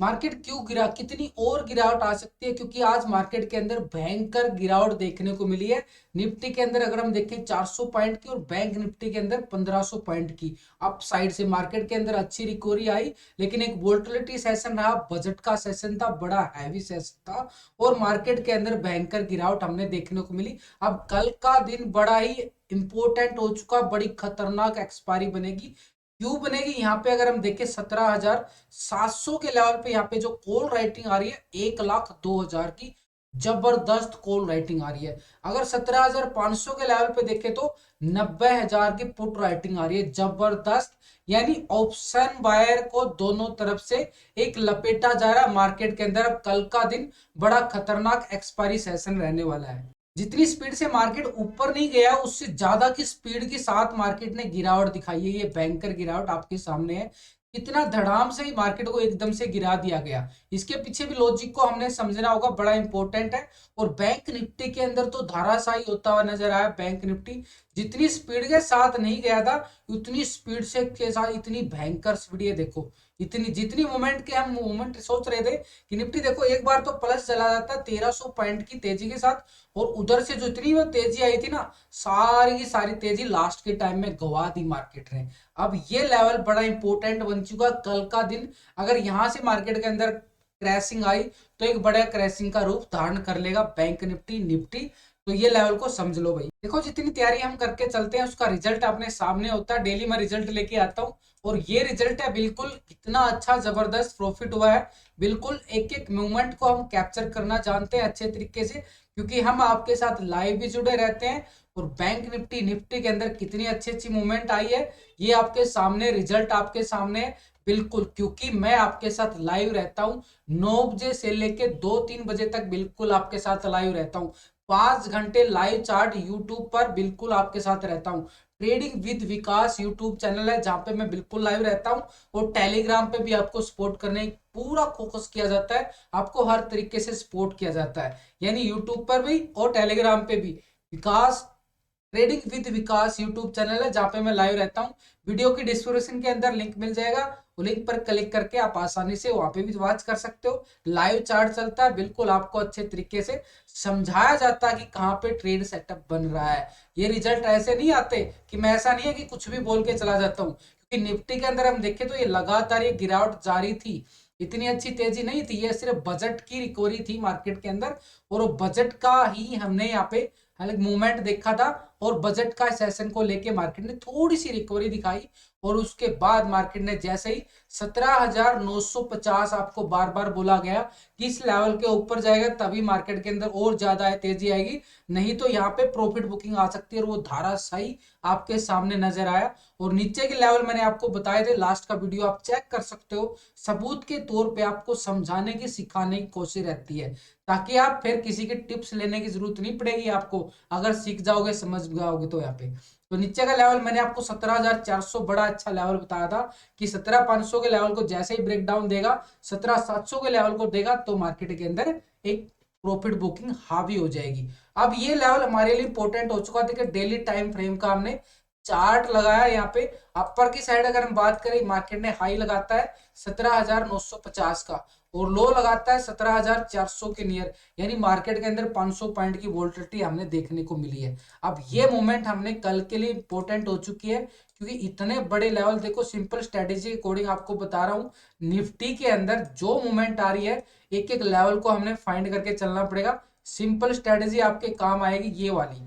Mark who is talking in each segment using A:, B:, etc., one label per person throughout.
A: Market क्यों गिरा, कितनी और गिरावट आ सकती है, क्योंकि आज मार्केट के अंदर भयंकर गिरावट देखने को मिली है। निफ्टी के अंदर अगर हम देखें 400 पॉइंट की, और बैंक निफ्टी के अंदर 1500 पॉइंट की अप साइड से मार्केट के अंदर अच्छी रिकवरी आई। लेकिन एक वोलेटिलिटी सेशन रहा, बजट का सेशन था, बड़ा हैवी सेशन था, और मार्केट के अंदर भयंकर गिरावट हमने देखने को मिली। अब कल का दिन बड़ा ही इंपॉर्टेंट हो चुका, बड़ी खतरनाक एक्सपायरी बनेगी। क्यों बनेगी, यहाँ पे अगर हम देखें 17,700 के लेवल पे यहाँ पे जो कॉल राइटिंग आ रही है 1,02,000 की, जबरदस्त कॉल राइटिंग आ रही है। अगर 17,500 के लेवल पे देखें तो 90,000 की पुट राइटिंग आ रही है, जबरदस्त। यानी ऑप्शन बायर को दोनों तरफ से एक लपेटा जा रहा है मार्केट के अंदर। अब कल का दिन बड़ा खतरनाक एक्सपायरी सेशन रहने वाला है। जितनी स्पीड से मार्केट ऊपर नहीं गया, उससे ज्यादा की स्पीड के साथ मार्केट ने गिरावट दिखाई है। ये बैंकर गिरावट आपके सामने है, कितना धड़ाम से ही मार्केट को एकदम से गिरा दिया गया। इसके पीछे भी लॉजिक को हमने समझना होगा, बड़ा इंपॉर्टेंट है। और बैंक निफ्टी के अंदर तो धाराशाही होता हुआ नजर आया। बैंक निफ्टी जितनी स्पीड के साथ नहीं गया था, उतनी स्पीड से के साथ इतनी भयंकर स्पीड, ये देखो इतनी, जितनी मोमेंट के हम मोमेंट सोच रहे थे कि निफ्टी देखो एक बार तो प्लस चला जाता 1300 पॉइंट की तेजी के साथ, और उधर से जो इतनी वो तेजी आई थी ना, सारी की सारी तेजी लास्ट के टाइम में गवा दी मार्केट ने। अब ये लेवल बड़ा इंपॉर्टेंट बन चुका। कल का दिन अगर यहां से मार्केट के अंदर क्रैशिंग आई, तो एक बड़ा क्रैशिंग का रूप धारण कर लेगा बैंक निफ्टी निफ्टी। तो ये लेवल को समझ लो भाई। देखो जितनी तैयारी हम करके चलते हैं, उसका रिजल्ट अपने सामने होता है। डेली मैं रिजल्ट लेके आता हूँ, और ये रिजल्ट है बिल्कुल कितना अच्छा जबरदस्त प्रॉफिट हुआ है। बिल्कुल एक एक मूवमेंट को हम कैप्चर करना जानते हैं अच्छे तरीके से, क्योंकि हम आपके साथ लाइव भी जुड़े रहते हैं। और बैंक निफ्टी निफ्टी के अंदर कितनी अच्छी अच्छी मूवमेंट आई है, ये आपके सामने, रिजल्ट आपके सामने है। बिल्कुल, क्योंकि मैं आपके साथ लाइव रहता हूँ 9 बजे से लेके 2-3 बजे तक, बिल्कुल आपके साथ लाइव रहता हूँ। 5 घंटे लाइव चार्ट यूट्यूब पर बिल्कुल आपके साथ रहता हूँ। Trading with Vikas YouTube channel है, जहां पे मैं बिल्कुल लाइव रहता हूँ। और टेलीग्राम पे भी आपको सपोर्ट करने पूरा फोकस किया जाता है, आपको हर तरीके से सपोर्ट किया जाता है। यानी यूट्यूब पर भी और टेलीग्राम पे भी Vikas, trading with Vikas YouTube channel है, जहां पे मैं लाइव रहता हूँ। वीडियो की डिस्क्रिप्शन के अंदर लिंक मिल जाएगा, वो लिंक पर क्लिक करके आप आसानी से वहां पे भी वॉच कर सकते हो। लाइव चार्ट चलता है, बिल्कुल आपको अच्छे तरीके से समझाया जाता है कि कहाँ पे ट्रेड सेटअप बन रहा है। ये रिजल्ट ऐसे नहीं आते कि मैं, ऐसा नहीं है कि कुछ भी बोल के चला जाता हूँ, क्योंकि निफ्टी के अंदर हम देखें तो ये लगातार ये गिरावट जारी थी, इतनी अच्छी तेजी नहीं थी। ये सिर्फ बजट की रिकवरी थी मार्केट के अंदर, और वो बजट का ही हमने यहाँ पे हालांकि मूवमेंट देखा था। और बजट का सेशन को लेके मार्केट ने थोड़ी सी रिकवरी दिखाई, और उसके बाद मार्केट ने जैसे ही 17,950, आपको बार बार बोला गया कि इस लेवल के ऊपर जाएगा तभी मार्केट के अंदर और ज्यादा तेजी आएगी, नहीं तो यहाँ पे प्रॉफिट बुकिंग आ सकती है। और वो धाराशाही आपके सामने नजर आया। और नीचे के लेवल मैंने आपको बताए थे, लास्ट का वीडियो आप चेक कर सकते हो। सबूत के तौर पे आपको समझाने की, सिखाने की कोशिश रहती है, ताकि आप फिर किसी के टिप्स लेने की जरूरत नहीं पड़ेगी आपको, अगर सीख जाओगे समझ जाओगे तो। यहाँ पे तो नीचे का लेवल मैंने आपको 17,400 बड़ा अच्छा लेवल बताया था, कि 17,500 के लेवल को जैसे ही ब्रेक डाउन देगा, 17,700 के लेवल को देगा, तो मार्केट के अंदर एक प्रॉफिट बुकिंग हावी हो जाएगी। अब ये लेवल हमारे लिए इंपॉर्टेंट हो चुका था कि डेली टाइम फ्रेम का हमने चार्ट लगाया। यहाँ पे अपर की साइड अगर हम बात करें, मार्केट ने हाई लगाता है 17,950 का, और लो लगाता है 17,400 के नियर। यानी मार्केट के अंदर 500 पॉइंट की वोल्टिलिटी हमने देखने को मिली है। अब ये मोमेंट हमने कल के लिए इंपॉर्टेंट हो चुकी है, क्योंकि इतने बड़े लेवल, देखो सिंपल स्ट्रेटेजी के अकॉर्डिंग आपको बता रहा हूँ, निफ्टी के अंदर जो मूवमेंट आ रही है, एक एक लेवल को हमने फाइंड करके चलना पड़ेगा। सिंपल स्ट्रेटेजी आपके काम आएगी ये वाली।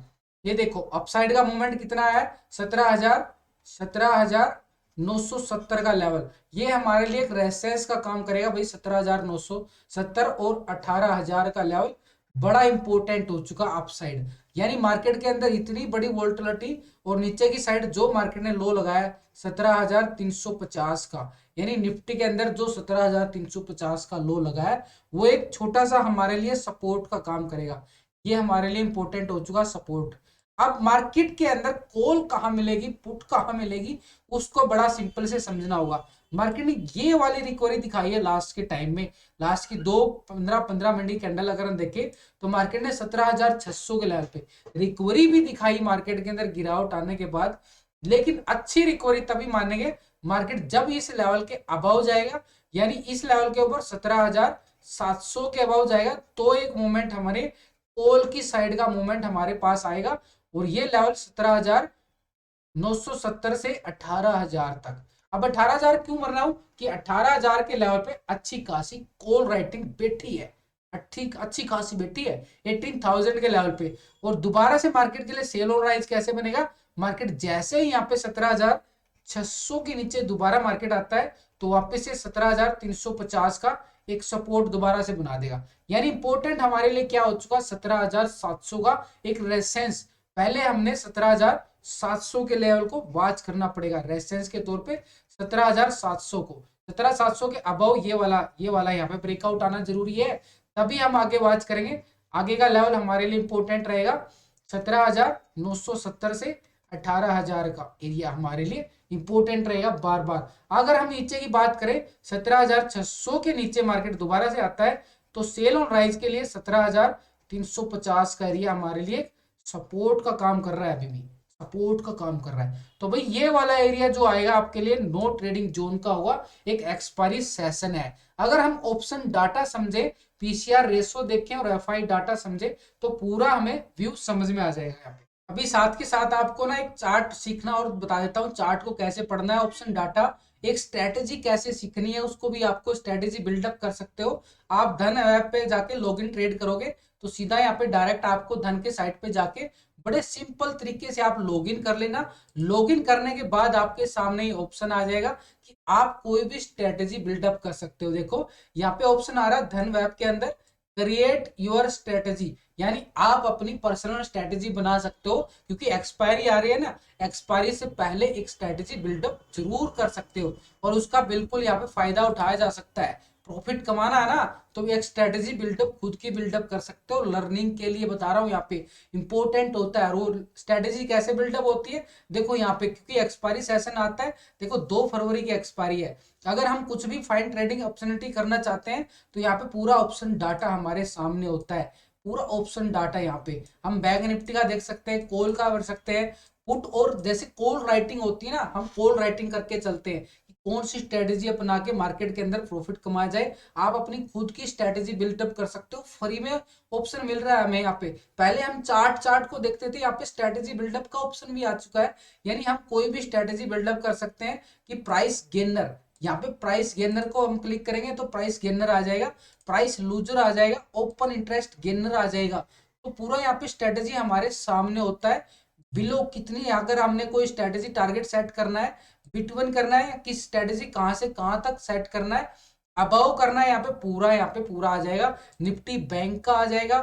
A: ये देखो अपसाइड का मूवमेंट कितना है, 17,970 का लेवल, ये हमारे लिए एक रेसिस्टेंस का काम करेगा भाई। 17,970 और 18,000 का लेवल बड़ा इंपॉर्टेंट हो चुका अपसाइड। यानी मार्केट के अंदर इतनी बड़ी वोल्टिलिटी, और नीचे की साइड जो मार्केट ने लो लगाया 17,350 का, यानी निफ्टी के अंदर जो 17,350 का लो लगाया, वो एक छोटा सा हमारे लिए सपोर्ट का काम करेगा। ये हमारे लिए इंपॉर्टेंट हो चुका सपोर्ट। अब मार्केट के अंदर कॉल कहां मिलेगी, पुट कहां मिलेगी, उसको बड़ा सिंपल से समझना होगा। मार्केट ने ये वाली रिकवरी दिखाई है लास्ट के टाइम में, लास्ट की 2 15-15 मिनट की कैंडल अगर हम देखें, तो मार्केट ने 17,600 के लेवल पे रिकवरी भी दिखाई मार्केट के अंदर गिरावट आने के बाद। लेकिन अच्छी रिकवरी तभी मानेंगे मार्केट जब इस लेवल के अबव जाएगा, यानी इस लेवल के ऊपर 17,700 के अबाउ जाएगा तो एक मूवमेंट हमारे कॉल की साइड का मूवमेंट हमारे पास आएगा। और ये लेवल 17,970 से 18,000 तक। अब 18,000 क्यों मर रहा हूं कि 18,000 के लेवल पे अच्छी खासी कॉल राइटिंग बैठी है, अच्छी खासी बैठी है 18,000 के लेवल पे। और दोबारा से मार्केट के लिए सेल और राइज कैसे बनेगा, मार्केट जैसे ही यहाँ पे 17,600 के नीचे दोबारा मार्केट आता है तो वापस से 17,350 का एक सपोर्ट दोबारा से बना देगा। यानी इंपॉर्टेंट हमारे लिए क्या हो चुका, 17,700 का एक रेसेंस। पहले हमने 17,700 के लेवल को वॉच करना पड़ेगा रेसेंस के तौर पे। 17,700 को, 17,700 के अबव ये वाला यहाँ पे ब्रेकआउट आना जरूरी है, तभी हम आगे वॉच करेंगे। आगे का लेवल हमारे लिए इंपॉर्टेंट रहेगा 17,970 से 18,000 का एरिया हमारे लिए इंपॉर्टेंट रहेगा बार बार। अगर हम नीचे की बात करें 17,600 के नीचे मार्केट दोबारा से आता है तो सेल ऑन राइज के लिए 17,350 का एरिया हमारे लिए सपोर्ट का काम कर रहा है, अभी भी सपोर्ट का काम कर रहा है। तो भाई ये वाला एरिया जो आएगा आपके लिए नो ट्रेडिंग जोन का होगा, एक एक्सपायरी सेशन है। अगर हम ऑप्शन डाटा समझे, पीसीआर रेशो देखें और एफआई डाटा समझे तो पूरा हमें व्यू समझ में आ जाएगा यहाँ पे। अभी साथ के साथ आपको ना एक चार्ट सीखना और बता देता हूँ, चार्ट को कैसे पढ़ना है, ऑप्शन डाटा, एक स्ट्रेटेजी कैसे सीखनी है, उसको भी आपको स्ट्रेटेजी बिल्डअप कर सकते हो। आप धन ऐप पे जाके लॉगिन ट्रेड करोगे तो सीधा यहाँ पे डायरेक्ट आपको धन के साइट पे जाके बड़े सिंपल तरीके से आप लॉगिन कर लेना। लॉगिन करने के बाद आपके सामने ही ऑप्शन आ जाएगा कि आप कोई भी स्ट्रेटेजी बिल्डअप कर सकते हो। देखो यहाँ पे ऑप्शन आ रहा है धन वेब के अंदर क्रिएट योर स्ट्रेटेजी, यानी आप अपनी पर्सनल स्ट्रेटेजी बना सकते हो। क्योंकि एक्सपायरी आ रही है ना, एक्सपायरी से पहले एक स्ट्रेटेजी बिल्डअप जरूर कर सकते हो और उसका बिल्कुल यहाँ पे फायदा उठाया जा सकता है। प्रॉफिट कमाना है ना तो एक स्ट्रेटेजी बिल्डअप खुद की बिल्डअप कर सकते हो। लर्निंग के लिए बता रहा हूँ, यहाँ पे इंपॉर्टेंट होता है। रोल स्ट्रेटेजी कैसे बिल्डअप होती है, देखो यहाँ पे क्योंकि एक्सपायरी सेशन आता है, देखो 2 फरवरी की एक्सपायरी है। अगर हम कुछ भी फाइन ट्रेडिंग अपॉर्चुनिटी करना चाहते हैं तो यहाँ पे पूरा ऑप्शन डाटा हमारे सामने होता है, पूरा ऑप्शन डाटा। यहाँ पे हम बैंक निफ्टी का देख सकते हैं, कॉल का कर सकते हैं, पुट, और जैसे कॉल राइटिंग होती है ना, हम कॉल राइटिंग करके चलते हैं कि कौन सी स्ट्रेटेजी अपना के मार्केट के अंदर प्रॉफिट कमाया जाए। आप अपनी खुद की स्ट्रेटेजी बिल्डअप कर सकते हो, फ्री में ऑप्शन मिल रहा है हमें यहाँ पे। पहले हम चार्ट को देखते थे, यहाँ पे स्ट्रेटेजी बिल्डअप का ऑप्शन भी आ चुका है। यानी हम कोई भी स्ट्रेटेजी बिल्डअप कर सकते हैं कि प्राइस गेनर, यहाँ पे प्राइस गेनर को हम क्लिक करेंगे तो प्राइस गेनर आ जाएगा, प्राइस लूजर आ जाएगा, ओपन इंटरेस्ट गेनर आ जाएगा। तो पूरा यहाँ पे स्ट्रेटेजी हमारे सामने होता है। बिलो कितनी, अगर हमने कोई स्ट्रेटेजी टारगेट सेट करना है, बिटवीन करना है, किस स्ट्रेटेजी कहां से कहां तक सेट करना है, अबव करना है, यहाँ पे पूरा आ जाएगा। निफ्टी बैंक का आ जाएगा,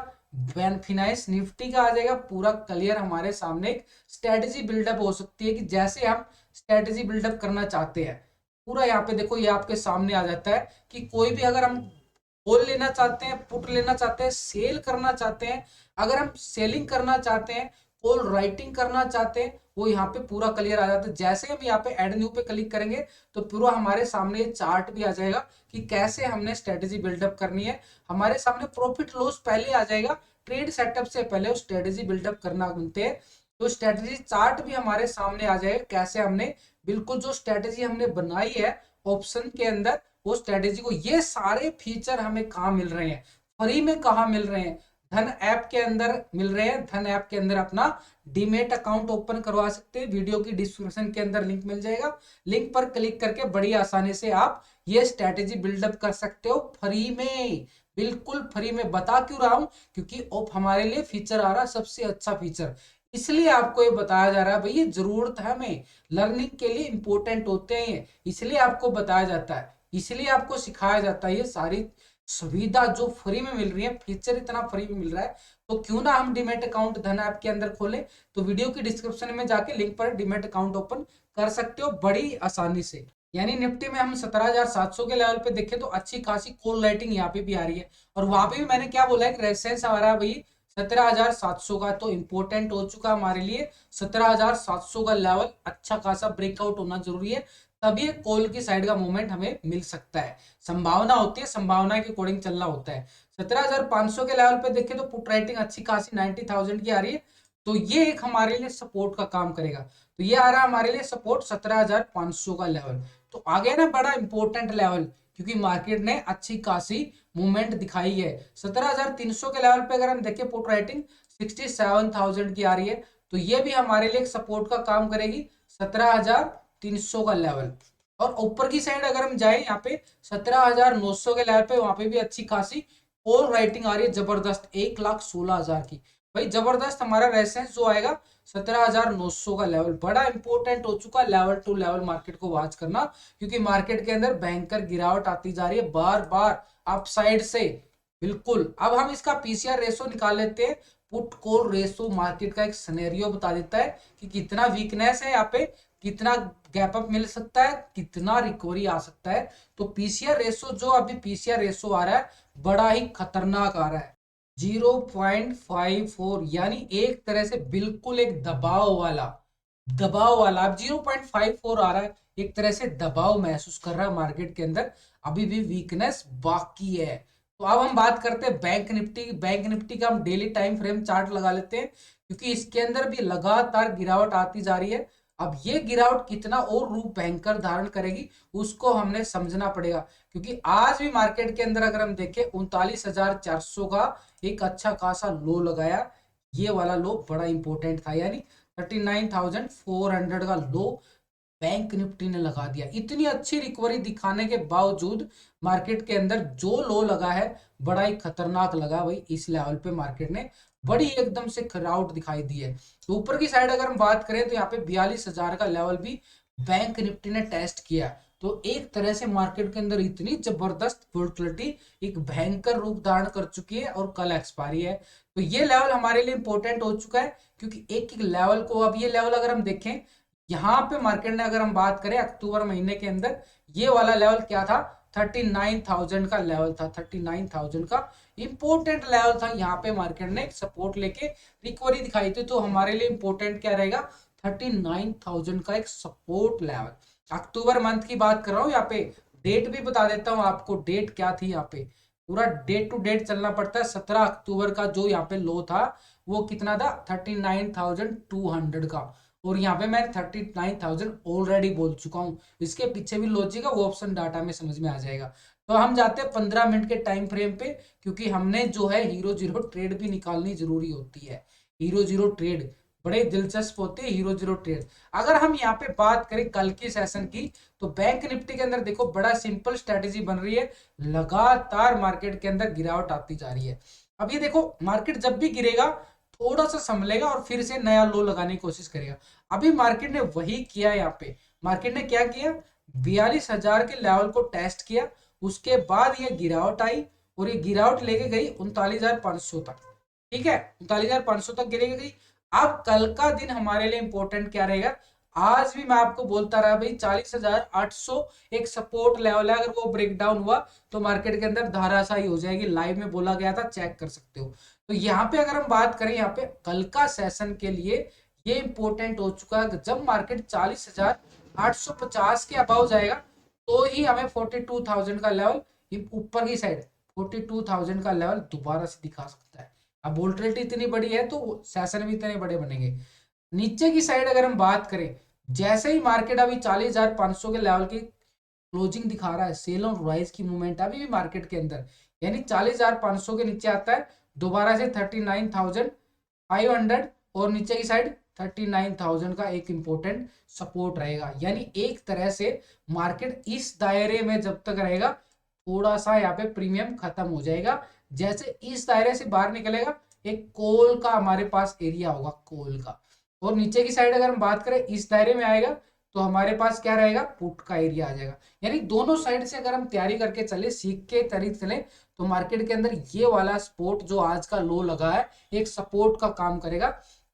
A: फिनांस निफ्टी का आ जाएगा, पूरा क्लियर हमारे सामने एक स्ट्रेटेजी बिल्डअप हो सकती है कि जैसे हम स्ट्रेटेजी बिल्डअप करना चाहते हैं। पूरा यहाँ पे देखो ये आपके सामने आ जाता है कि कोई भी अगर हम कॉल लेना चाहते हैं, पुट लेना चाहते हैं, सेल करना चाहते हैं, अगर हम सेलिंग करना चाहते हैं, कॉल राइटिंग करना चाहते हैं, वो यहाँ पे पूरा क्लियर आ जाता है। जैसे हम यहाँ पे ऐड न्यू पे क्लिक करेंगे तो पूरा हमारे सामने ये चार्ट भी आ जाएगा कि कैसे हमने स्ट्रेटेजी बिल्डअप करनी है। हमारे सामने प्रॉफिट लॉस पहले आ जाएगा, ट्रेड सेटअप से पहले वो स्ट्रेटेजी बिल्डअप करना बनते हैं। तो स्ट्रेटेजी चार्ट भी हमारे सामने आ जाएगा, कैसे हमने बिल्कुल जो स्ट्रेटेजी हमने बनाई है ऑप्शन के अंदर, वो स्ट्रेटेजी को, ये सारे फीचर हमें कहाँ मिल रहे हैं, फ्री में कहाँ मिल रहे हैं, धन ऐप के अंदर मिल रहे हैं। धन ऐप के अंदर अपना डीमेट अकाउंट ओपन करवा सकते हैं, वीडियो की डिस्क्रिप्शन के अंदर लिंक मिल जाएगा, लिंक पर क्लिक करके बड़ी आसानी से आप ये स्ट्रेटेजी बिल्डअप कर सकते हो फ्री में, बिल्कुल फ्री में। बता क्यों रहा हूं, क्योंकि हमारे लिए फीचर आ रहा है सबसे अच्छा फीचर, इसलिए आपको ये बताया जा रहा है। भाई ये जरूरत है हमें, लर्निंग के लिए इंपॉर्टेंट होते हैं, इसलिए आपको बताया जाता है, इसलिए आपको सिखाया जाता है। ये सारी सुविधा जो फ्री में मिल रही है, फीचर इतना फ्री में मिल रहा है, तो क्यों ना हम डीमेट अकाउंट धन ऐप के अंदर खोलें। तो वीडियो की डिस्क्रिप्शन में जाके लिंक पर डीमेट अकाउंट ओपन कर सकते हो बड़ी आसानी से। यानी निफ्टी में हम 17,700 के लेवल पे देखें तो अच्छी खासी कॉल राइटिंग यहाँ पे भी आ रही है, और वहां पे भी मैंने क्या बोला है कि रेजिस्टेंस आ रहा है भाई 17,700 का, तो इंपॉर्टेंट हो चुका हमारे लिए 17,700 का लेवल अच्छा खासा ब्रेकआउट होना जरूरी है, तभी कॉल की साइड का मूवमेंट हमें मिल सकता है। संभावना होती है, संभावना के अकॉर्डिंग चलना होता है। 17,500 के लेवल पे देखें तो पुट राइटिंग अच्छी खासी 90,000 की आ रही है, तो ये एक हमारे लिए सपोर्ट का काम करेगा। तो ये आ रहा है हमारे लिए सपोर्ट 17,500 का लेवल। तो आ गया ना बड़ा इंपॉर्टेंट लेवल, क्योंकि मार्केट ने अच्छी खासी मूवमेंट दिखाई है। 17,300 के लेवल पे अगर हम देखें पुट राइटिंग 67,000 की आ रही है, तो ये भी हमारे लिए एक सपोर्ट का काम करेगी 17,300 का लेवल। और ऊपर की साइड अगर हम जाए यहाँ पे 17,900 के लेवल पे, वहां पे भी अच्छी खासी और राइटिंग आ रही है जबरदस्त 1,16,000 की। भाई जबरदस्त हमारा रेजिस्टेंस जो आएगा 17,900 का लेवल बड़ा इंपॉर्टेंट हो चुका है लेवल टू लेवल मार्केट को वॉच करना, क्योंकि मार्केट के अंदर भयंकर गिरावट आती जा रही है बार बार अपसाइड से। बिल्कुल, अब हम इसका पीसीआर रेशो निकाल लेते हैं। पुट कॉल रेशो मार्केट का एक सिनेरियो बता देता है कि कितना वीकनेस है यहाँ पे, कितना गैप अप मिल सकता है, कितना रिकवरी आ सकता है। तो पीसीआर रेशो जो अभी पीसीआर रेशो आ रहा है बड़ा ही खतरनाक आ रहा है 0.54, यानी एक तरह से बिल्कुल एक दबाव वाला अब 0.54 आ रहा है, एक तरह से दबाव महसूस कर रहा है मार्केट के अंदर, अभी भी वीकनेस बाकी है। तो अब हम बात करते हैं बैंक निफ्टी का हम डेली टाइम फ्रेम चार्ट लगा लेते हैं, क्योंकि इसके अंदर भी लगातार गिरावट आती जा रही है। अब ये गिरावट कितना और रूप भयंकर धारण करेगी उसको हमने समझना पड़ेगा, क्योंकि आज भी मार्केट के अंदर अगर हम देखें 39,400 का एक अच्छा खासा लो लगाया। ये वाला लो बड़ा इंपॉर्टेंट था, यानी 39,400 का लो बैंक निफ्टी ने लगा दिया। इतनी अच्छी रिकवरी दिखाने के बावजूद मार्केट के अंदर जो लो लगा है बड़ा ही खतरनाक लगा भाई। इस लेवल पे मार्केट ने बड़ी एकदम से गिरावट दिखाई दी है। तो ऊपर की साइड अगर हम बात करें तो यहाँ पे 42,000 का लेवल भी बैंक निफ्टी ने टेस्ट किया। तो एक तरह से मार्केट के अंदर इतनी जबरदस्त वोलेटिलिटी एक भयंकर रूप धारण कर चुकी है और कल एक्सपायरी है। तो ये लेवल हमारे लिए इंपॉर्टेंट हो चुका है, क्योंकि एक एक लेवल को, अब ये लेवल अगर हम देखें यहाँ पे मार्केट ने, अगर हम बात करें अक्टूबर महीने के अंदर, ये वाला लेवल क्या था 39,000 का लेवल था। 39,000 का इंपॉर्टेंट लेवल था, यहाँ पे मार्केट ने सपोर्ट लेके रिकवरी दिखाई थी। तो हमारे लिए इंपॉर्टेंट क्या रहेगा 39,000 का एक सपोर्ट लेवल। अक्टूबर मंथ की बात कर रहा हूँ, यहाँ पे डेट भी बता देता हूँ आपको, डेट क्या थी यहाँ पे, पूरा डेट टू डेट चलना पड़ता है। 17 अक्टूबर का जो यहाँ पे लो था वो कितना था 39,200 का, और यहाँ पे मैं 39,000 ऑलरेडी बोल चुका हूँ। इसके पीछे भी लॉजिक है, वो ऑप्शन डाटा में समझ में आ जाएगा। तो हम जाते हैं 15 मिनट के टाइम फ्रेम पे, क्योंकि हमने जो है हीरो जीरो ट्रेड भी निकालनी जरूरी होती है। हीरो जीरो ट्रेड बड़े दिलचस्प होते हैं हीरो जीरो ट्रेड। अगर हम यहाँ पे बात करें कल की सेशन की, तो बैंक निफ्टी के अंदर देखो बड़ा सिंपल स्ट्रेटेजी बन रही है, लगातार मार्केट के अंदर गिरावट आती जा रही है। अब ये देखो मार्केट जब भी गिरेगा थोड़ा सा संभलेगा और फिर से नया लो लगाने की कोशिश करेगा। अभी मार्केट ने वही किया। यहाँ पे मार्केट ने क्या किया 42,000 के लेवल को टेस्ट किया, उसके बाद ये गिरावट आई और ये गिरावट लेके गई 39,500 तक। ठीक है, 39,500 तक गिरेगी गई। अब कल का दिन हमारे लिए इंपॉर्टेंट क्या रहेगा, आज भी मैं आपको बोलता रहा भाई 40,800 एक सपोर्ट लेवल है, अगर वो ब्रेक डाउन हुआ तो मार्केट के अंदर धाराशाही हो जाएगी। लाइव में बोला गया था, चेक कर सकते हो। तो यहाँ पे अगर हम बात करें यहाँ पे कल का सेशन के लिए ये इंपॉर्टेंट हो चुका है, जब मार्केट 40,850 के अबाव जाएगा तो ही हमें 42,000 का लेवल ऊपर की साइड 42,000 का लेवल दोबारा से दिखा सकता है। अब वोल्टिलिटी इतनी बड़ी है तो सेशन भी इतने बड़े बनेंगे। नीचे की साइड अगर हम बात करें, जैसे ही मार्केट अभी 40,500 के लेवल की क्लोजिंग दिखा रहा है, सेल और राइज की मूवमेंट अभी भी मार्केट के अंदर, यानी 40,500 के नीचे आता है दोबारा से 39,500 और नीचे की साइड 39,000 का एक इंपॉर्टेंट सपोर्ट रहेगा। यानी एक तरह से मार्केट इस दायरे में जब तक रहेगा थोड़ा सा यहाँ पे प्रीमियम खत्म हो जाएगा। जैसे इस दायरे से बाहर निकलेगा एक कॉल का हमारे पास एरिया होगा, कॉल का, और नीचे की साइड अगर हम बात करें इस दायरे में आएगा तो हमारे पास क्या रहेगा पुट का एरिया आ जाएगा। यानी दोनों साइड से अगर हम तैयारी करके चले, सीख के तरीके चले, तो मार्केट के अंदर ये वाला सपोर्ट जो आज का लो लगा है एक सपोर्ट का काम करेगा।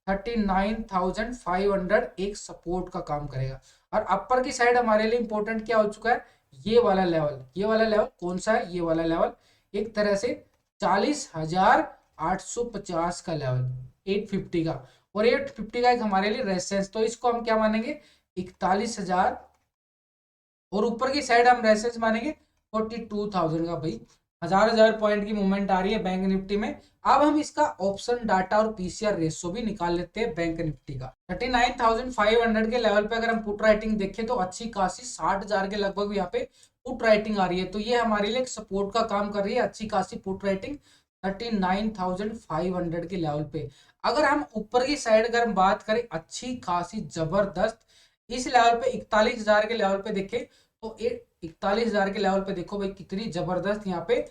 A: 39,500 एक सपोर्ट का काम करेगा। और अपर की साइड हमारे लिए इंपॉर्टेंट क्या हो चुका है, ये वाला लेवल। ये वाला लेवल कौन सा है, ये वाला लेवल एक तरह से 40,850 का लेवल 850 का, और 850 का एक हमारे लिए रेजिस्टेंस। तो इसको हम क्या मानेंगे 41,000, और ऊपर की साइड हम रेजिस्टेंस मानेंगे 42,000 का। भाई हजार पॉइंट की मूवमेंट आ रही है बैंक निफ्टी में। अब हम इसका ऑप्शन डाटा और पीसीआर रेशो भी निकाल लेते हैं बैंक निफ्टी का। 39,500 के लेवल पे अगर हम पुट राइटिंग देखें तो अच्छी खासी 60,000 के लगभग यहाँ पे पुट राइटिंग आ रही है, तो ये हमारे लिए एक सपोर्ट का काम कर रही है, अच्छी खासी पुट राइटिंग 39,500 के लेवल पे। अगर हम ऊपर की साइड अगर हम बात करें अच्छी खासी जबरदस्त इस लेवल पे 41,000 के लेवल पे देखें, तो 41,000 के लेवल पे देखो भाई कितनी जबरदस्त यहाँ पे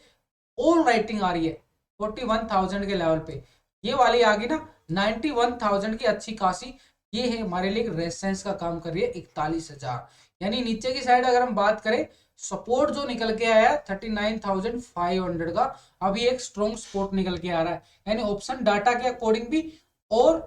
A: ऑल राइटिंग आ रही है 41,000 के लेवल पे। ये वाली आ गई ना 91,000 की अच्छी खासी, ये है हमारे लिए रेजिस्टेंस का काम कर रही है 41,000। यानी नीचे की साइड अगर हम बात करें सपोर्ट जो निकल के आया 39,500 का, अभी एक स्ट्रॉन्ग सपोर्ट निकल के आ रहा है। यानी ऑप्शन डाटा के अकॉर्डिंग भी और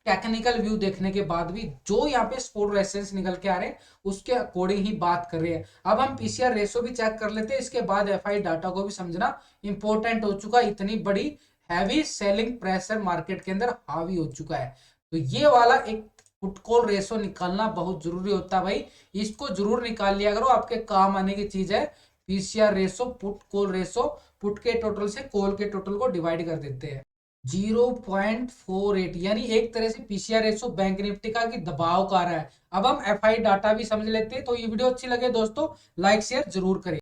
A: टेक्निकल व्यू देखने के बाद भी जो यहाँ पे सपोर्ट रेजिस्टेंस निकल के आ रहे हैं उसके अकॉर्डिंग ही बात कर रहे हैं। अब हम पीसीआर रेशो भी चेक कर लेते हैं, इसके बाद एफआई डाटा को भी समझना इंपॉर्टेंट हो चुका है। इतनी बड़ी हैवी सेलिंग प्रेशर मार्केट के अंदर हावी हो चुका है, तो ये वाला एक पुट कॉल रेशो निकालना बहुत जरूरी होता है भाई, इसको जरूर निकाल लिया करो, आपके काम आने की चीज है। PCR ratio put call ratio, put के टोटल से कॉल के टोटल को डिवाइड कर देते हैं 0.48, यानी एक तरह से पीसीआर रेशो बैंक निफ्टी का की दबाव का रहा है। अब हम एफआई डाटा भी समझ लेते हैं। तो ये वीडियो अच्छी लगे दोस्तों लाइक शेयर जरूर करें।